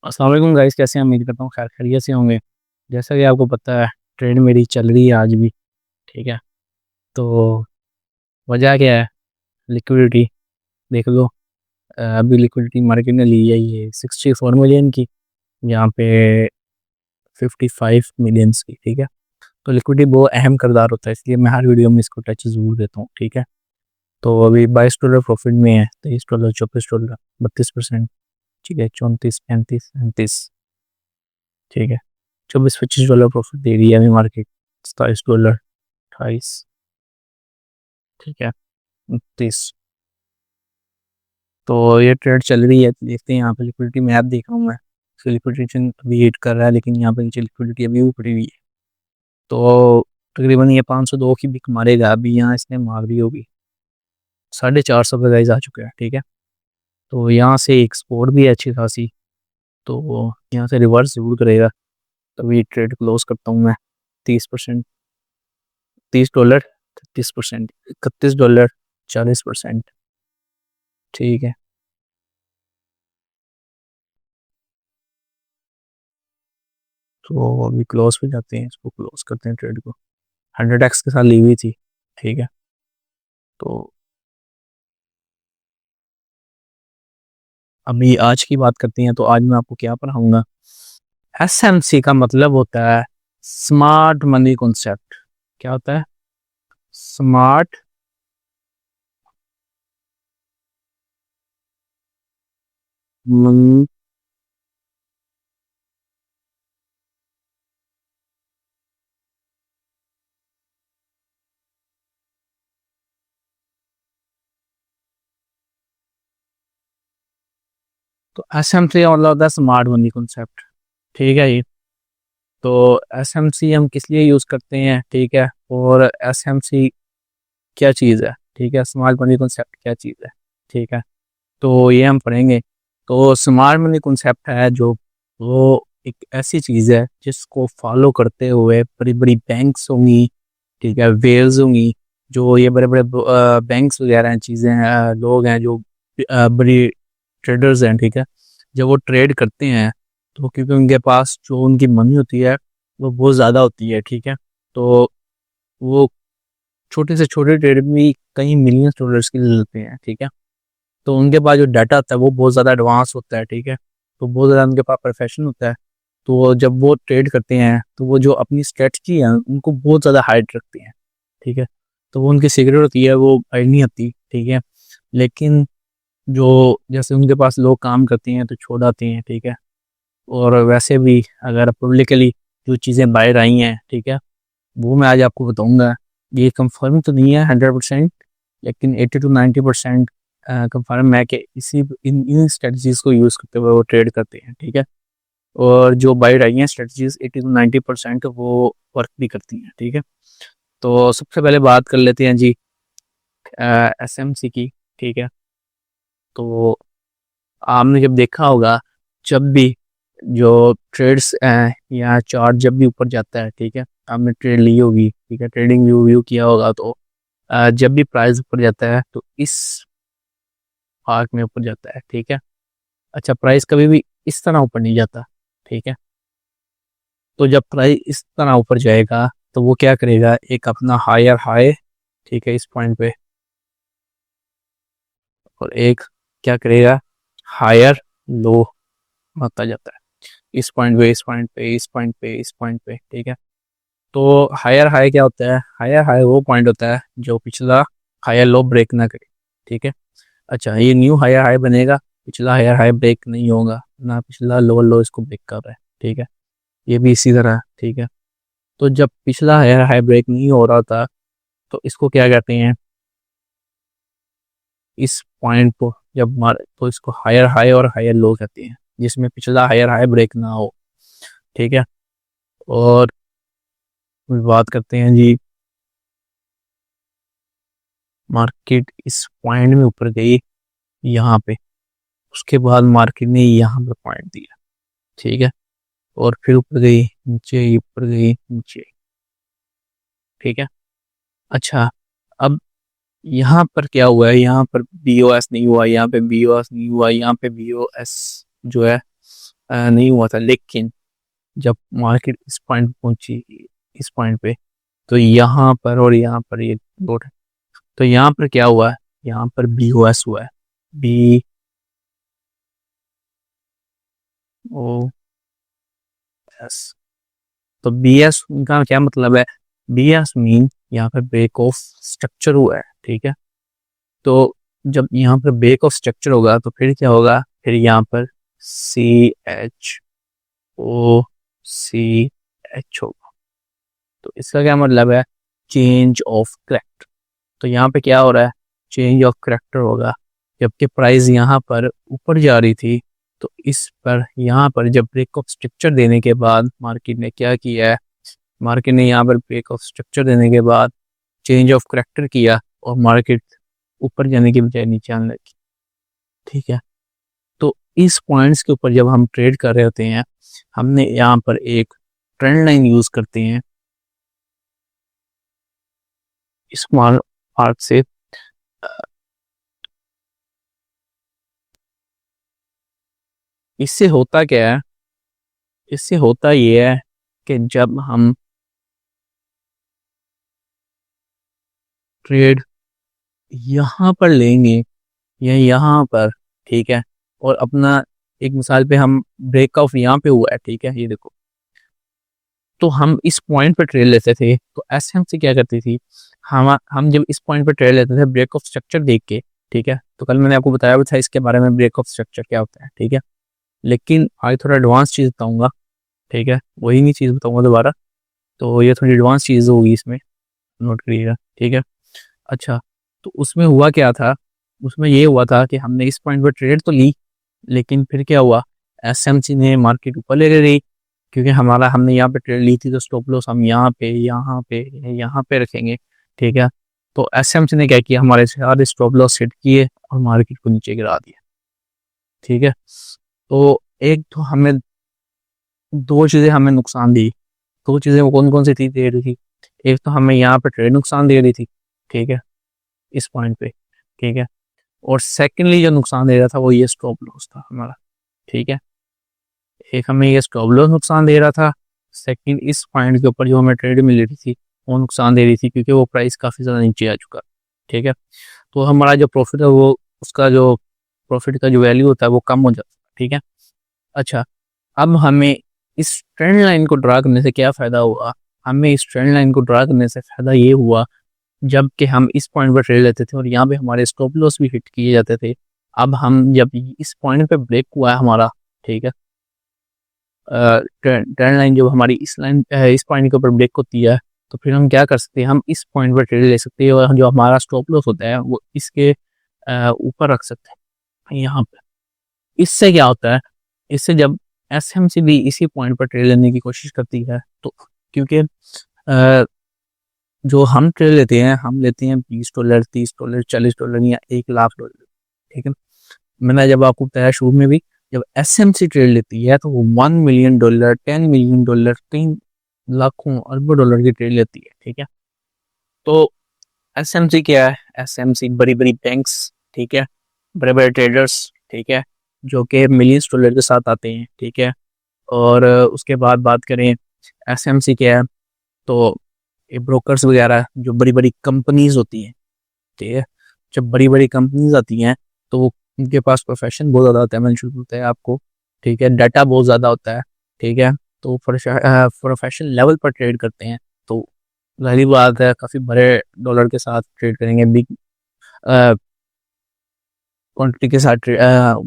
अस्सलाम वालेकुम गाइस, कैसे हैं? उम्मीद करता हूँ खैर खैरियत से होंगे। जैसा कि आपको पता है, ट्रेड मेरी चल रही है आज भी। ठीक है। तो वजह क्या है? लिक्विडिटी। देख लो। अभी लिक्विडिटी मार्केट ने ली है ये 64 मिलियन की, यहाँ पे 55 मिलियंस की। ठीक है। तो लिक्विडिटी बहुत अहम किरदार होता है, इसलिए मैं हर वीडियो में इसको टच ज़रूर देता हूँ। ठीक है। तो अभी $22 प्रॉफिट में है, $23, $24, 32%। ठीक है, 34, 35, 37। ठीक है। $24-25 प्रॉफिट दे रही है अभी मार्केट। $27, 28। ठीक है, 29। तो ये ट्रेड चल रही है, देखते हैं। यहाँ पे लिक्विडिटी मैप देख रहा हूँ मैं। लिक्विडिटी अभी हिट कर रहा है, लेकिन यहाँ पे नीचे लिक्विडिटी अभी भी पड़ी हुई है। तो तकरीबन ये 502 की बिक मारेगा अभी, यहाँ इसने मार दी होगी। 450 पे गाइस आ चुके हैं। ठीक है। तो यहाँ से एक्सपोर्ट भी है अच्छी खासी। तो यहाँ से रिवर्स जरूर करेगा, तभी ट्रेड क्लोज करता हूँ मैं। 30%, $30, 33%, $31, 40%। ठीक है। तो अभी क्लोज पे जाते हैं, इसको क्लोज करते हैं ट्रेड को। 100x के साथ ली हुई थी। ठीक है। तो अभी आज की बात करते हैं। तो आज मैं आपको क्या पढ़ाऊंगा? एसएमसी का मतलब होता है स्मार्ट मनी कॉन्सेप्ट। क्या होता है? स्मार्ट। मनी। तो एसएमसी का मतलब होता है स्मार्ट मनी कॉन्सेप्ट। ठीक है जी। तो एसएमसी हम किस लिए यूज करते हैं? ठीक है। और एसएमसी क्या चीज़ है? ठीक है। स्मार्ट मनी कॉन्सेप्ट क्या चीज़ है? ठीक है। तो ये हम पढ़ेंगे। तो स्मार्ट मनी कॉन्सेप्ट है जो, वो एक ऐसी चीज़ है जिसको फॉलो करते हुए बड़ी बड़ी बैंक्स होंगी। ठीक है, वेल्स होंगी। जो ये बड़े बड़े बैंक्स वगैरह हैं, चीज़ें हैं, लोग हैं जो बड़ी ट्रेडर्स हैं। ठीक है। जब वो ट्रेड करते हैं, तो क्योंकि उनके पास जो उनकी मनी होती है वो बहुत ज़्यादा होती है। ठीक है। तो वो छोटे से छोटे ट्रेड भी कई मिलियन डॉलर्स की ले लेते हैं। ठीक है। तो उनके पास जो डाटा होता है वो बहुत ज़्यादा एडवांस होता है। ठीक है। तो बहुत ज़्यादा उनके पास प्रोफेशन होता है। तो जब वो ट्रेड करते हैं, तो वो जो अपनी स्ट्रेटजी है उनको बहुत ज़्यादा हाइड रखते हैं। ठीक है। तो वो उनकी सीक्रेट होती है, वो हाइड नहीं होती। ठीक है। लेकिन जो जैसे उनके पास लोग काम करते हैं तो छोड़ आते हैं। ठीक है। और वैसे भी अगर पब्लिकली जो चीज़ें बाहर आई हैं, ठीक है, वो मैं आज आपको बताऊंगा। ये कंफर्म तो नहीं है 100%, लेकिन 80 to 90% कंफर्म है कि इसी इन इन स्ट्रेटजीज को यूज़ करते हुए वो ट्रेड करते हैं। ठीक है। और जो बाइट आई हैं स्ट्रेटजीज 80 to 90% वो वर्क भी करती हैं। ठीक है। तो सबसे पहले बात कर लेते हैं जी एसएमसी की। ठीक है। तो आपने जब देखा होगा, जब भी जो ट्रेड्स या चार्ट जब भी ऊपर जाता है, ठीक है, आपने ट्रेड ली होगी, ठीक है, ट्रेडिंग व्यू व्यू किया होगा, तो जब भी प्राइस ऊपर जाता है तो इस भाग में ऊपर जाता है। ठीक है। अच्छा, प्राइस कभी भी इस तरह ऊपर नहीं जाता। ठीक है। तो जब प्राइस इस तरह ऊपर जाएगा, तो वो क्या करेगा, एक अपना हायर हाई, ठीक है, इस पॉइंट पे, और एक क्या करेगा, हायर लो होता जाता है, इस पॉइंट पे, इस पॉइंट पे, इस पॉइंट पे, इस पॉइंट पे। ठीक है। तो हायर हाई क्या होता है? हायर हाई वो पॉइंट होता है जो पिछला हायर लो ब्रेक ना करे। ठीक है। अच्छा, ये न्यू हायर हाई बनेगा, पिछला हायर हाई ब्रेक नहीं होगा ना, पिछला लोअर लो इसको ब्रेक कर रहा है। ठीक है। ये भी इसी तरह है। ठीक है। तो जब पिछला हायर हाई ब्रेक नहीं हो रहा था, तो इसको क्या कहते हैं, इस पॉइंट को जब मार, तो इसको हायर हाई और हायर लो कहते हैं, जिसमें पिछला हायर हाई ब्रेक ना हो। ठीक है। और बात करते हैं जी, मार्केट इस पॉइंट में ऊपर गई यहाँ पे, उसके बाद मार्केट ने यहाँ पे पॉइंट दिया। ठीक है। और फिर ऊपर गई, नीचे, ऊपर गई, नीचे। ठीक है। अच्छा, अब यहाँ पर क्या हुआ है, यहाँ पर बीओएस नहीं हुआ, यहाँ पे बीओएस नहीं हुआ, यहाँ पे बीओएस जो है नहीं हुआ था, लेकिन जब मार्केट इस पॉइंट पहुंची, इस पॉइंट पे, तो यहाँ पर और यहाँ पर ये दो, तो यहाँ पर क्या हुआ है, यहाँ पर बी ओ एस हुआ है, बी ओ एस। तो बी एस का क्या मतलब है, बी एस मीन यहाँ पर ब्रेक ऑफ स्ट्रक्चर हुआ है, ठीक है। तो जब यहाँ पर ब्रेक ऑफ स्ट्रक्चर होगा तो फिर क्या होगा, फिर यहाँ पर C H O C H होगा। तो इसका क्या मतलब है, चेंज ऑफ करेक्टर। तो यहाँ पे क्या हो रहा है, चेंज ऑफ करेक्टर होगा। जबकि प्राइस यहाँ पर ऊपर जा रही थी, तो इस पर यहाँ पर जब ब्रेक ऑफ स्ट्रक्चर देने के बाद मार्केट ने क्या किया है, मार्केट ने यहाँ पर ब्रेक ऑफ स्ट्रक्चर देने के बाद चेंज ऑफ करेक्टर किया और मार्केट ऊपर जाने की बजाय नीचे आने लगी, ठीक है। तो इस पॉइंट्स के ऊपर जब हम ट्रेड कर रहे होते हैं, हमने यहाँ पर एक ट्रेंड लाइन यूज करते हैं स्मॉल आर्क से। इससे होता क्या है, इससे होता ये है कि जब हम ट्रेड यहाँ पर लेंगे या यहाँ पर, ठीक है, और अपना एक मिसाल पे हम ब्रेकआउट यहाँ पे हुआ है, ठीक है, ये देखो, तो हम इस पॉइंट पर ट्रेड लेते थे। तो एसएमसी क्या करती थी, हम जब इस पॉइंट पर ट्रेड लेते थे ब्रेक ऑफ स्ट्रक्चर देख के, ठीक है, तो कल मैंने आपको बताया भी था इसके बारे में, ब्रेक ऑफ स्ट्रक्चर क्या होता है, ठीक है। लेकिन आज थोड़ा एडवांस चीज़ बताऊंगा, ठीक है, वही नहीं चीज़ बताऊंगा दोबारा, तो ये थोड़ी एडवांस चीज़ होगी इसमें, नोट करिएगा, ठीक है। अच्छा, तो उसमें हुआ क्या था, उसमें ये हुआ था कि हमने इस पॉइंट पर ट्रेड तो ली, लेकिन फिर क्या हुआ, एसएमसी ने मार्केट ऊपर ले गई, क्योंकि हमारा हमने यहाँ पे ट्रेड ली थी, तो स्टॉप लॉस हम यहाँ पे रखेंगे, ठीक है। तो एसएमसी ने क्या किया, हमारे सारे स्टॉप लॉस सेट किए और मार्केट को नीचे गिरा दिया, ठीक है। तो एक तो हमें दो चीज़ें हमें नुकसान दी, दो चीज़ें वो कौन कौन सी थी दे रही थी, एक तो हमें यहाँ पे ट्रेड नुकसान दे रही थी, ठीक है, इस पॉइंट पे, ठीक है। और सेकेंडली जो नुकसान दे रहा था वो ये स्टॉप लॉस था हमारा, ठीक है। एक हमें ये स्टॉप लॉस नुकसान दे रहा था, सेकंड इस पॉइंट के ऊपर जो हमें ट्रेड मिल रही थी वो नुकसान दे रही थी, क्योंकि वो प्राइस काफ़ी ज़्यादा नीचे आ चुका, ठीक है। तो हमारा जो प्रॉफिट है वो, उसका जो प्रॉफिट का जो वैल्यू होता है वो कम हो जाता है, ठीक है। अच्छा, अब हमें इस ट्रेंड लाइन को ड्रा करने से क्या फ़ायदा हुआ, हमें इस ट्रेंड लाइन को ड्रा करने से फ़ायदा ये हुआ, जब कि हम इस पॉइंट पर ट्रेड लेते थे और यहाँ पे हमारे स्टॉप लॉस भी हिट किए जाते थे। अब हम जब इस पॉइंट पे ब्रेक हुआ है हमारा, ठीक है, ट्रेंड लाइन जब हमारी इस लाइन इस पॉइंट के ऊपर ब्रेक होती है, तो फिर हम क्या कर सकते हैं, हम इस पॉइंट पर ट्रेड ले सकते हैं और जो हमारा स्टॉप लॉस होता है वो इसके ऊपर रख सकते हैं यहाँ पे। इससे क्या होता है, इससे जब एसएमसी भी इसी पॉइंट पर ट्रेड लेने की कोशिश करती है, तो क्योंकि जो हम ट्रेड लेते हैं, हम लेते हैं $20, $30, $40 या $1,00,000, ठीक है। मैंने जब आपको बताया शुरू में भी, जब एसएमसी ट्रेड लेती है तो वो $1 million, $10 million, कई लाखों अरबों डॉलर की ट्रेड लेती है, ठीक है। तो एसएमसी क्या है, एसएमसी बड़ी बड़ी बैंक्स, ठीक है, बड़े बड़े ट्रेडर्स, ठीक है, जो कि मिलियंस डॉलर के साथ आते हैं, ठीक है। और उसके बाद बात करें एसएमसी क्या है, तो ये ब्रोकर्स वगैरह जो बड़ी बड़ी कंपनीज होती हैं, ठीक है, जब बड़ी बड़ी कंपनीज आती हैं तो वो उनके पास प्रोफेशन बहुत ज़्यादा होता है, मैंने शुरू होता है आपको, ठीक है, डाटा बहुत ज़्यादा होता है, ठीक है। तो प्रोफेशन लेवल पर ट्रेड करते हैं, तो जाहिर बात है काफ़ी बड़े डॉलर के साथ ट्रेड करेंगे, बिग क्वांटिटी के साथ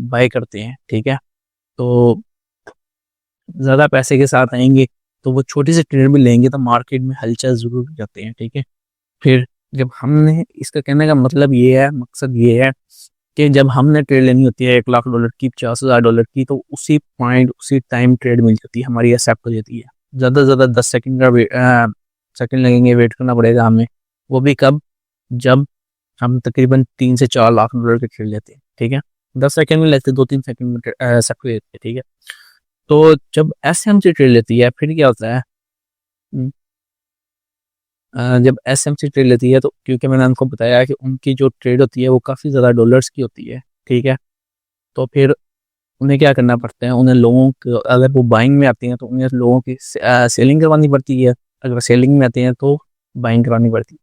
बाय करते हैं, ठीक है। तो ज़्यादा पैसे के साथ आएंगे तो वो छोटी सी ट्रेड में लेंगे तो मार्केट में हलचल ज़रूर हो जाते हैं, ठीक है। फिर जब हमने, इसका कहने का मतलब ये है, मकसद ये है कि जब हमने ट्रेड लेनी होती है $1,00,000 की, $50,000 की, तो उसी पॉइंट उसी टाइम ट्रेड मिल जाती है, हमारी एक्सेप्ट हो जाती है। ज़्यादा से ज़्यादा 10 सेकंड का सेकंड लगेंगे, वेट करना पड़ेगा हमें, वो भी कब, जब हम तकरीबन $3 से $4 लाख के ट्रेड लेते हैं, ठीक है। 10 सेकंड में लेते, 2-3 सेकंड में एक्सेप्ट हो जाती है, ठीक है। तो जब एसएमसी ट्रेड लेती है फिर क्या होता है, हम्म, जब एसएमसी ट्रेड लेती है तो क्योंकि मैंने उनको बताया कि उनकी जो ट्रेड होती है वो काफ़ी ज़्यादा डॉलर्स की होती है, ठीक है। तो फिर उन्हें क्या करना पड़ता है, उन्हें लोगों को, अगर वो बाइंग में आते हैं तो उन्हें लोगों की सेलिंग करवानी पड़ती है, अगर सेलिंग में आते हैं तो बाइंग करवानी पड़ती है।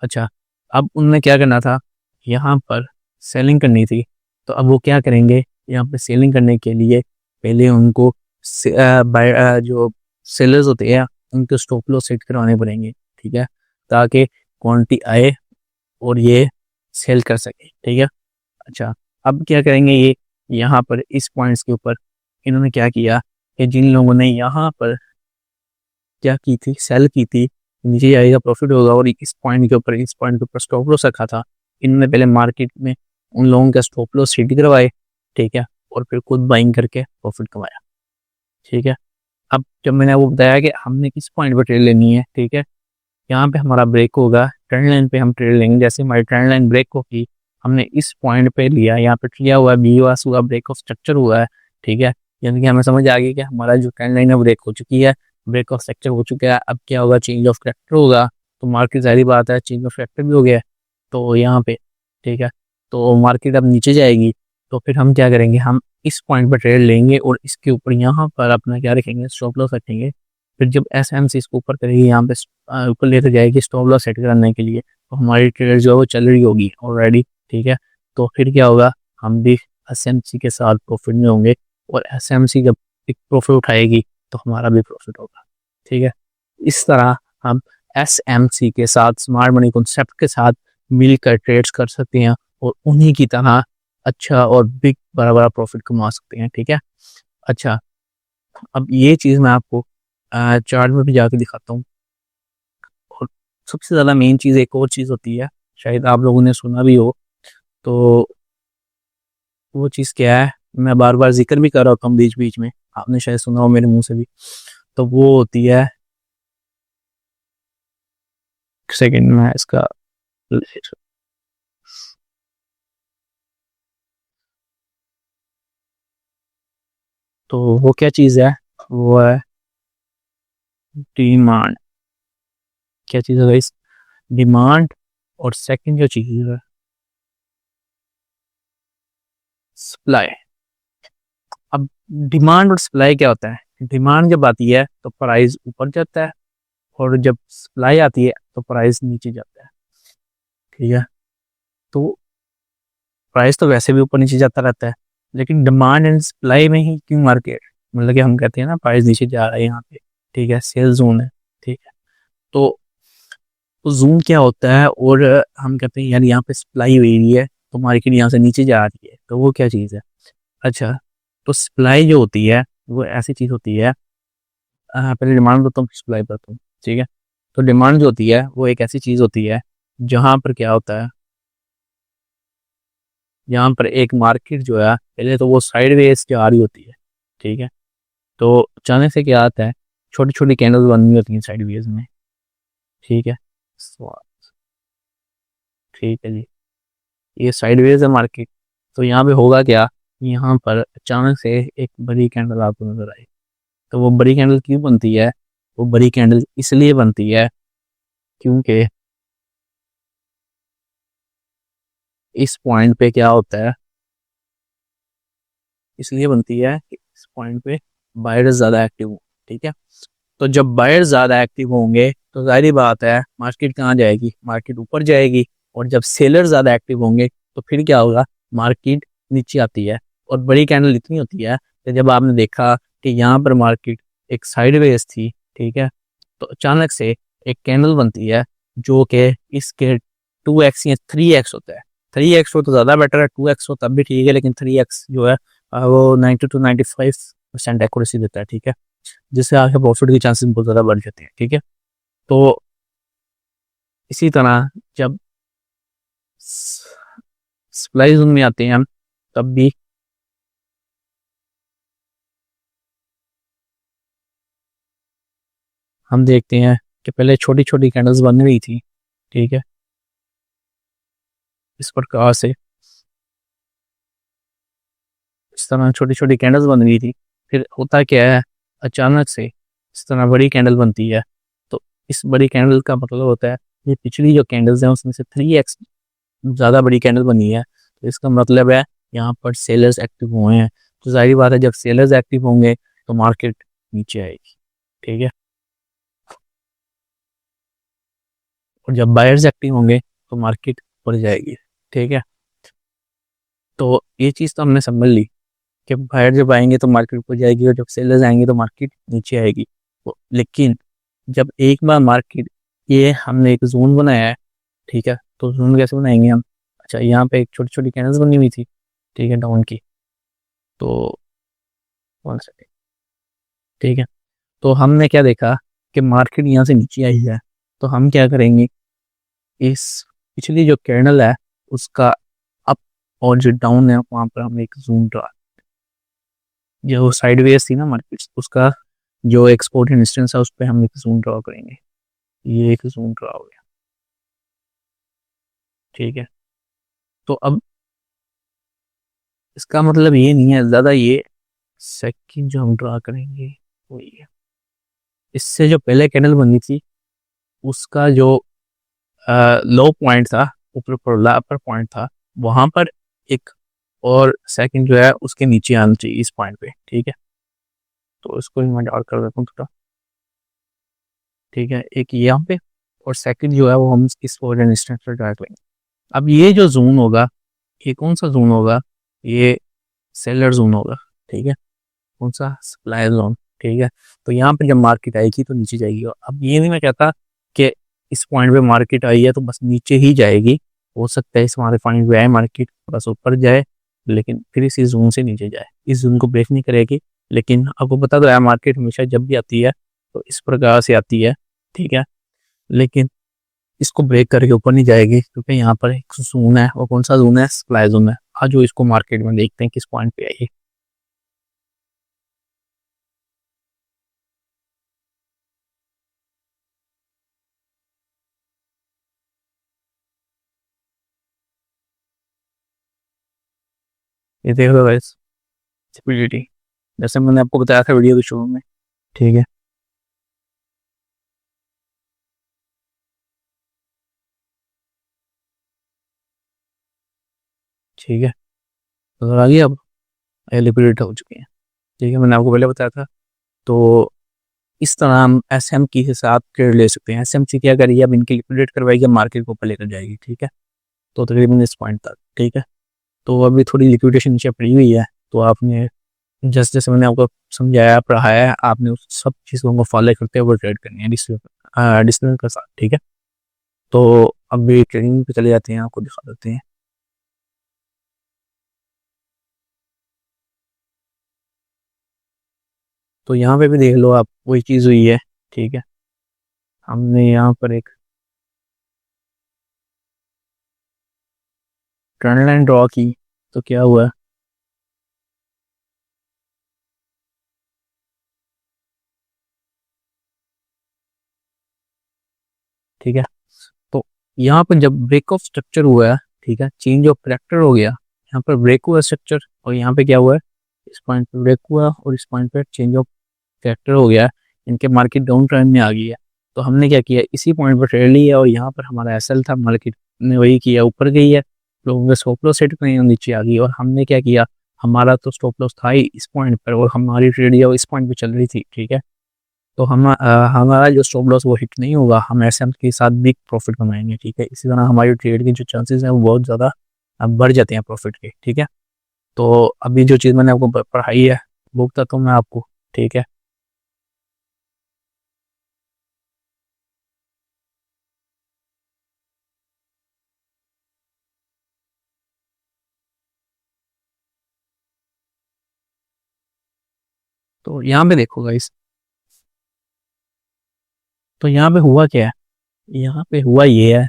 अच्छा, अब उन्हें क्या करना था, यहाँ पर सेलिंग करनी थी, तो अब वो क्या करेंगे, यहाँ पे सेलिंग करने के लिए पहले उनको जो सेलर्स होते हैं उनके स्टॉप लॉस सेट करवाने पड़ेंगे, ठीक है, ताकि क्वांटिटी आए और ये सेल कर सके, ठीक है। अच्छा, अब क्या करेंगे, ये यहाँ पर इस पॉइंट्स के ऊपर इन्होंने क्या किया कि जिन लोगों ने यहाँ पर क्या की थी, सेल की थी, नीचे जाएगा प्रॉफिट होगा, और इस पॉइंट के ऊपर, इस पॉइंट के ऊपर स्टॉप लॉस रखा था, इन्होंने पहले मार्केट में उन लोगों का स्टॉप लॉस सेट करवाए, ठीक है, और फिर खुद बाइंग करके प्रॉफिट कमाया, ठीक है। अब जब मैंने वो बताया कि हमने किस पॉइंट पर ट्रेड लेनी है, ठीक है, यहाँ पे हमारा ब्रेक होगा, ट्रेंड लाइन पे हम ट्रेड लेंगे, जैसे हमारी ट्रेंड लाइन ब्रेक होगी, हमने इस पॉइंट पे लिया, यहाँ पे लिया हुआ है, बीवास हुआ, ब्रेक ऑफ स्ट्रक्चर हुआ है, ठीक है, यानी कि हमें समझ आ गई कि हमारा जो ट्रेंड लाइन है ब्रेक हो चुकी है, ब्रेक ऑफ स्ट्रक्चर हो चुका है, अब क्या होगा, चेंज ऑफ करेक्टर होगा, तो मार्केट जाहिर बात है चेंज ऑफ करेक्टर भी हो गया है, तो यहाँ पे, ठीक है, तो मार्केट अब नीचे जाएगी, तो फिर हम क्या करेंगे, हम इस पॉइंट पर ट्रेड लेंगे और इसके ऊपर यहाँ पर अपना क्या रखेंगे, स्टॉप लॉस रखेंगे, फिर जब एस एम सी इसको ऊपर करेगी, यहाँ पे ऊपर लेकर जाएगी स्टॉप लॉस सेट करने के लिए, तो हमारी ट्रेड जो है वो चल रही होगी ऑलरेडी, ठीक है, तो फिर क्या होगा, हम भी एस एम सी के साथ प्रॉफिट में होंगे, और एस एम सी जब एक प्रॉफिट उठाएगी तो हमारा भी प्रॉफिट होगा, ठीक है। इस तरह हम एस एम सी के साथ, स्मार्ट मनी कॉन्सेप्ट के साथ मिलकर ट्रेड्स कर सकते हैं, और उन्हीं की तरह अच्छा और बिग बड़ा बड़ा प्रॉफिट कमा सकते हैं, ठीक है। अच्छा, अब ये चीज़ मैं आपको चार्ट में भी जाके दिखाता हूँ, और सबसे ज़्यादा मेन चीज़ एक और चीज़ होती है, शायद आप लोगों ने सुना भी हो, तो वो चीज़ क्या है, मैं बार बार जिक्र भी कर रहा हूँ बीच बीच में, आपने शायद सुना हो मेरे मुंह से भी, तो वो होती है, सेकंड में इसका, तो वो क्या चीज़ है, वो है डिमांड। क्या चीज़ है इस, डिमांड, और सेकंड जो चीज़ है सप्लाई। अब डिमांड और सप्लाई क्या होता है, डिमांड जब आती है तो प्राइस ऊपर जाता है, और जब सप्लाई आती है तो प्राइस नीचे जाता है, ठीक है। तो प्राइस तो वैसे भी ऊपर नीचे जाता रहता है, लेकिन डिमांड एंड सप्लाई में ही क्यों मार्केट, मतलब कि हम कहते हैं ना प्राइस नीचे जा रहा है यहाँ पे, ठीक है, सेल जोन है, ठीक है, तो जोन क्या होता है, और हम कहते हैं यार यहाँ पे सप्लाई हुई है तो मार्केट यहाँ से नीचे जा रही है, तो वो क्या चीज़ है। अच्छा, तो सप्लाई जो होती है वो ऐसी चीज़ होती है, पहले डिमांड बताता हूँ, सप्लाई बताता हूँ, ठीक है। तो डिमांड जो होती है वो एक ऐसी चीज़ होती है जहाँ पर क्या होता है, यहाँ पर एक मार्केट जो है पहले तो वो साइडवेज जा रही होती है, ठीक है, तो अचानक से क्या आता है, छोटी छोटी कैंडल्स बनी होती हैं साइडवेज में, ठीक है, ठीक है जी, ये साइडवेज है मार्केट, तो यहाँ पे होगा क्या, यहाँ पर अचानक से एक बड़ी कैंडल आपको नजर आई, तो वो बड़ी कैंडल क्यों बनती है, वो बड़ी कैंडल इसलिए बनती है क्योंकि इस पॉइंट पे क्या होता है, इसलिए बनती है कि इस पॉइंट पे बायर्स ज़्यादा एक्टिव हो, ठीक है, तो जब बायर्स ज़्यादा एक्टिव होंगे तो जाहिर बात है मार्केट कहाँ जाएगी, मार्केट ऊपर जाएगी, और जब सेलर ज़्यादा एक्टिव होंगे तो फिर क्या होगा, मार्केट नीचे आती है, और बड़ी कैंडल इतनी होती है कि जब आपने देखा कि यहाँ पर मार्केट एक साइडवेज थी, ठीक है, तो अचानक से एक कैंडल बनती है जो कि इसके 2x या 3x होता है, 3x हो तो ज़्यादा बेटर है, 2x हो तब भी ठीक है, लेकिन 3x जो है वो 90 to 95% एक्यूरेसी देता है, ठीक है, जिससे आपके प्रॉफिट के चांसेस बहुत ज़्यादा बढ़ जाते हैं, ठीक है। तो इसी तरह जब सप्लाई जोन में आते हैं हम, तब भी हम देखते हैं कि पहले छोटी छोटी कैंडल्स बन रही थी, ठीक है, इस प्रकार से इस तरह छोटी छोटी कैंडल्स बन रही थी, फिर होता क्या है, अचानक से इस तरह बड़ी कैंडल बनती है, तो इस बड़ी कैंडल का मतलब होता है ये पिछली जो कैंडल्स हैं उसमें से 3x ज़्यादा बड़ी कैंडल बनी है, तो इसका मतलब है यहाँ पर सेलर्स एक्टिव हुए हैं, तो जाहिर बात है जब सेलर्स एक्टिव होंगे तो मार्केट नीचे आएगी, ठीक है, और जब बायर्स एक्टिव होंगे तो मार्केट ऊपर जाएगी, ठीक है। तो ये चीज़ तो हमने समझ ली कि बायर जब आएंगे तो मार्केट ऊपर जाएगी और जब सेलर्स आएंगे तो मार्केट नीचे आएगी। तो लेकिन जब एक बार मार्केट, ये हमने एक जोन बनाया है, ठीक है, तो जोन कैसे बनाएंगे हम? अच्छा, यहाँ पे एक छोटी छोटी कैंडल्स बनी हुई थी, ठीक है, डाउन की। तो 1 सेकेंड, ठीक है, तो हमने क्या देखा कि मार्केट यहाँ से नीचे आई है, तो हम क्या करेंगे, इस पिछली जो कैंडल है उसका अप और जो डाउन है वहाँ पर हम एक जूम ड्रा, जो साइडवेज थी ना मार्केट, उसका जो एक्सपोर्ट इंस्टेंस है उस पर हम एक जूम ड्रा करेंगे। ये एक जूम ड्रा हो गया, ठीक है। तो अब इसका मतलब ये नहीं है ज़्यादा, ये सेकंड जो हम ड्रा करेंगे वो ये, इससे जो पहले कैंडल बनी थी उसका जो लो पॉइंट था, ऊपर पर अपर पॉइंट था, वहां पर एक और सेकंड जो है उसके नीचे आना चाहिए इस पॉइंट पे, ठीक है। तो इसको मैं डार्क कर देता हूँ थोड़ा, ठीक है, एक यहाँ पे, और सेकंड जो है वो हम इस फोर्डन इंस्टेंस पर ड्रा करेंगे। अब ये जो जोन होगा, ये कौन सा जोन होगा? ये सेलर जोन होगा, ठीक है, कौन सा? सप्लाई जोन, ठीक है। तो यहाँ पे जब मार्केट आएगी तो नीचे जाएगी। और अब ये नहीं मैं कहता कि इस पॉइंट पे मार्केट आई है तो बस नीचे ही जाएगी, हो सकता है इस हमारे पॉइंट पे आए मार्केट बस ऊपर जाए, लेकिन फिर इसी जोन से नीचे जाए, इस जोन को ब्रेक नहीं करेगी। लेकिन आपको पता तो है मार्केट हमेशा जब भी आती है तो इस प्रकार से आती है, ठीक है, लेकिन इसको ब्रेक करके ऊपर नहीं जाएगी क्योंकि यहाँ पर एक जोन है, वो कौन सा जोन है? सप्लाई जोन है। आज जो इसको मार्केट में देखते हैं किस पॉइंट पे आई है। ये देख लो गाइस, स्पिरिटी, जैसे मैंने आपको बताया था वीडियो के शुरू में, ठीक है, ठीक है, नजर आ गया अब? ये लिक्विडेट हो चुकी है, ठीक है, मैंने आपको पहले बताया था। तो इस तरह हम एस एम की के साथ ट्रेड ले सकते हैं। एस एम सी क्या करेगी, अब इनकी लिक्विडेट करवाएगी, मार्केट को ऊपर लेकर जाएगी, ठीक है, तो तकरीबन इस पॉइंट तक, ठीक है। तो अभी थोड़ी लिक्विडेशन नीचे पड़ी हुई है, तो आपने जैसे जैसे मैंने आपको समझाया पढ़ाया है, आपने उस सब चीज़ों को फॉलो करते हुए ट्रेड करनी है डिस्टेंस के साथ, ठीक है। तो अभी ट्रेडिंग पे चले जाते हैं, आपको दिखा देते हैं। तो यहाँ पे भी देख लो आप, वही चीज़ हुई है, ठीक है। हमने यहाँ पर एक ट्रेंड लाइन ड्रॉ की, तो क्या हुआ, ठीक है। तो यहाँ पर जब ब्रेक ऑफ स्ट्रक्चर हुआ है, ठीक है, चेंज ऑफ करेक्टर हो गया, यहाँ पर ब्रेक हुआ स्ट्रक्चर, और यहाँ पे क्या हुआ है, इस पॉइंट पे ब्रेक हुआ और इस पॉइंट पे चेंज ऑफ करेक्टर हो गया, इनके मार्केट डाउन ट्रेंड में आ गई है। तो हमने क्या किया, इसी पॉइंट पर ट्रेड लिया और यहाँ पर हमारा एसएल था, मार्केट ने वही किया, ऊपर गई है, लोगों के स्टॉप लॉस सेट करें नीचे आ गई, और हमने क्या किया, हमारा तो स्टॉप लॉस था ही इस पॉइंट पर और हमारी ट्रेड या इस पॉइंट पे चल रही थी, ठीक है। तो हमारा जो स्टॉप लॉस वो हिट नहीं होगा, हम एसएम के साथ बिग प्रॉफिट कमाएंगे, ठीक है। इसी तरह हमारी ट्रेड के जो चांसेस हैं वो बहुत ज़्यादा बढ़ जाते हैं प्रॉफिट के, ठीक है। तो अभी जो चीज़ मैंने आपको पढ़ाई है वो बताता हूँ मैं आपको, ठीक है। तो यहाँ पे देखो गाइस, तो यहाँ पे हुआ क्या है, यहाँ पे हुआ ये है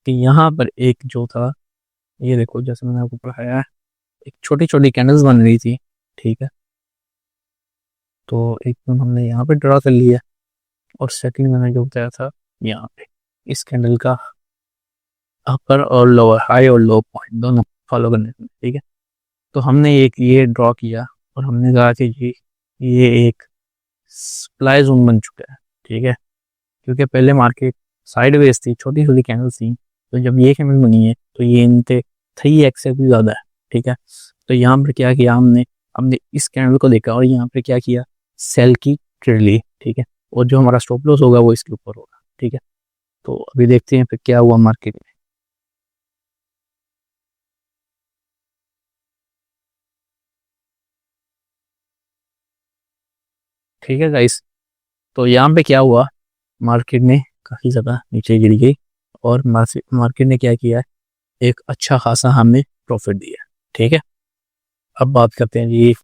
कि यहाँ पर एक जो था, ये देखो जैसे मैंने आपको पढ़ाया है, एक छोटी छोटी कैंडल्स बन रही थी, ठीक है। तो एक तो हमने यहाँ पे ड्रा कर लिया, और सेकंड मैंने जो बताया था यहाँ पे इस कैंडल का अपर और लोअर, हाई और लो पॉइंट दोनों फॉलो करने थे, ठीक है। तो हमने एक ये ड्रॉ किया और हमने कहा कि जी ये एक सप्लाई जोन बन चुका है, ठीक है, क्योंकि पहले मार्केट साइडवेज थी, छोटी छोटी कैंडल थी, तो जब ये कैंडल बनी है तो ये इनते 3x से भी ज़्यादा है, ठीक है। तो यहाँ पर क्या किया हमने, हमने इस कैंडल को देखा और यहाँ पे क्या किया, सेल की ट्रेड ली, ठीक है, और जो हमारा स्टॉप लॉस होगा वो इसके ऊपर होगा, ठीक है। तो अभी देखते हैं फिर क्या हुआ मार्केट में। ठीक है गाइस, तो यहाँ पे क्या हुआ, मार्केट ने काफ़ी ज़्यादा नीचे गिर गई और मार्केट ने क्या किया, एक अच्छा खासा हमें प्रॉफिट दिया, ठीक है। अब बात करते हैं जी।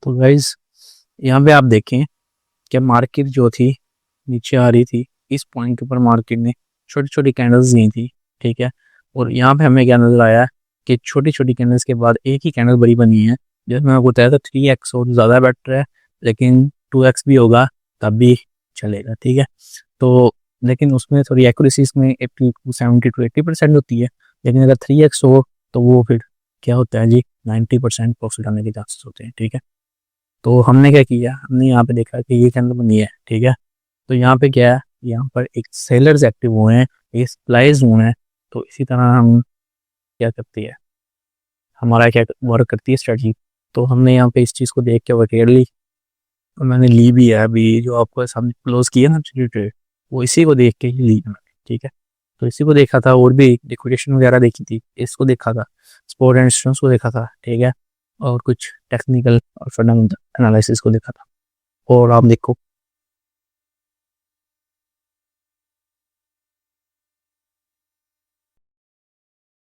तो गाइस यहाँ पे आप देखें कि मार्केट जो थी नीचे आ रही थी, इस पॉइंट के ऊपर मार्केट ने छोटी छोटी कैंडल्स दी थी, ठीक है। और यहाँ पे हमें क्या नजर आया कि छोटी छोटी कैंडल्स के बाद एक ही कैंडल बड़ी बनी है, जिसमें आपको बताया था 3x हो तो ज़्यादा बेटर है, लेकिन 2x भी होगा तब भी चलेगा, ठीक है। तो लेकिन उसमें थोड़ी एक्यूरेसी इसमें 70 to 80% होती है, लेकिन अगर 3x हो तो वो फिर क्या होता है जी, 90% प्रॉफिट आने के चांसेस होते हैं, ठीक है। तो हमने क्या किया, हमने यहाँ पे देखा कि ये कैंडल बनी है, ठीक है। तो यहाँ पे क्या है, यहाँ पर एक सेलर्स एक्टिव हुए हैं, एक सप्लाईज हुए हैं। तो इसी तरह हम क्या करती है, हमारा क्या वर्क करती है स्ट्रेटजी। तो हमने यहाँ पे इस चीज़ को देख के वकेट ली और मैंने ली भी है, अभी जो आपको सामने क्लोज किया ना ट्रेड, वो इसी को देख के ही ली है मैंने, ठीक है। तो इसी को देखा था और भी लिक्विडेशन वगैरह देखी थी, इसको देखा था, स्पोर्ट एंड इंश्योरेंस को देखा था, ठीक है, और कुछ टेक्निकल और फंडामेंटल एनालिसिस को देखा था। और आप देखो